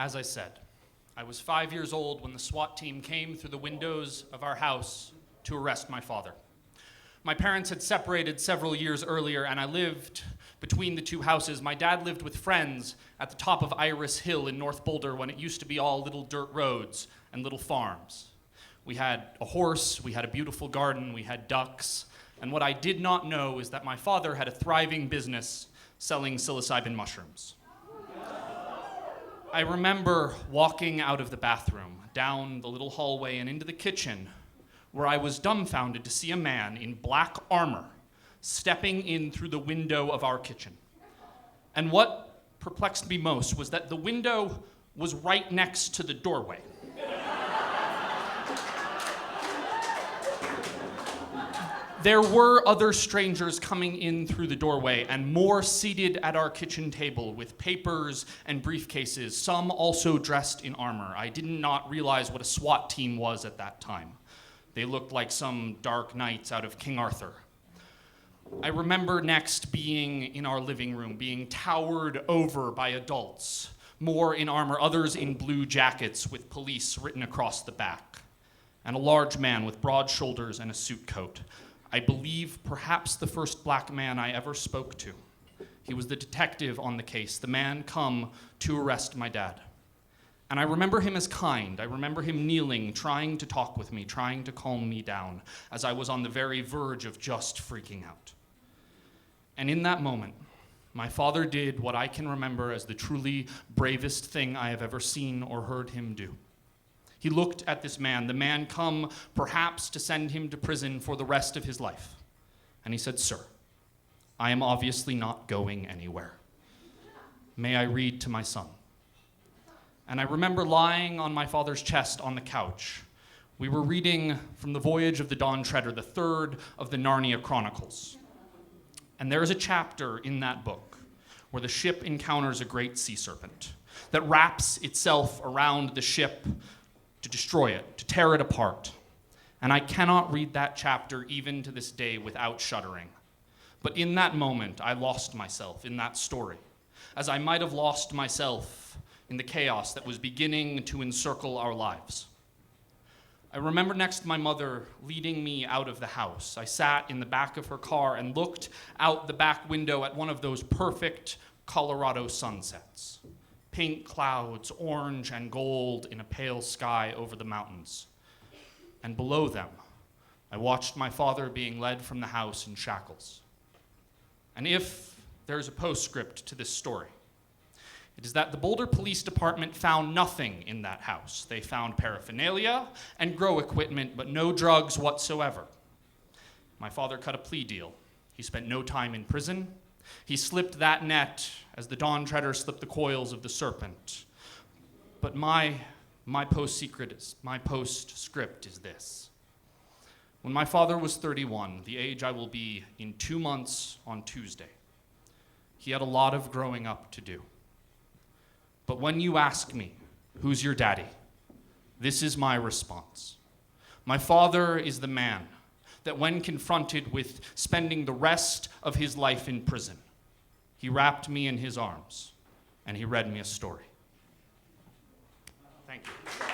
As I said, I was 5 years old when the SWAT team came through the windows of our house to arrest my father. My parents had separated several years earlier, and I lived between the two houses. My dad lived with friends at the top of Iris Hill in North Boulder when it used to be all little dirt roads and little farms. We had a horse, we had a beautiful garden, we had ducks, and what I did not know is that my father had a thriving business selling psilocybin mushrooms. I remember walking out of the bathroom, down the little hallway and into the kitchen, where I was dumbfounded to see a man in black armor stepping in through the window of our kitchen. And what perplexed me most was that the window was right next to the doorway. There were other strangers coming in through the doorway and more seated at our kitchen table with papers and briefcases, some also dressed in armor. I did not realize what a SWAT team was at that time. They looked like some dark knights out of King Arthur. I remember next being in our living room, being towered over by adults, more in armor, others in blue jackets with police written across the back, and a large man with broad shoulders and a suit coat. I believe perhaps the first black man I ever spoke to. He was the detective on the case, the man come to arrest my dad. And I remember him as kind. I remember him kneeling, trying to talk with me, trying to calm me down, as I was on the very verge of just freaking out. And in that moment, my father did what I can remember as the truly bravest thing I have ever seen or heard him do. He looked at this man, the man come perhaps to send him to prison for the rest of his life. And he said, "Sir, I am obviously not going anywhere. May I read to my son?" And I remember lying on my father's chest on the couch. We were reading from the Voyage of the Dawn Treader, the third of the Narnia Chronicles. And there is a chapter in that book where the ship encounters a great sea serpent that wraps itself around the ship to destroy it, to tear it apart. And I cannot read that chapter even to this day without shuddering. But in that moment, I lost myself in that story, as I might have lost myself in the chaos that was beginning to encircle our lives. I remember next my mother leading me out of the house. I sat in the back of her car and looked out the back window at one of those perfect Colorado sunsets. Pink clouds, orange and gold in a pale sky over the mountains. And below them, I watched my father being led from the house in shackles. And if there's a postscript to this story, it is that the Boulder Police Department found nothing in that house. They found paraphernalia and grow equipment, but no drugs whatsoever. My father cut a plea deal. He spent no time in prison. He slipped that net as the Dawn Treader slipped the coils of the serpent. But my postscript is this. When my father was 31, the age I will be in 2 months on Tuesday, he had a lot of growing up to do. But when you ask me, "Who's your daddy?" this is my response. My father is the man that when confronted with spending the rest of his life in prison, he wrapped me in his arms and he read me a story. Thank you.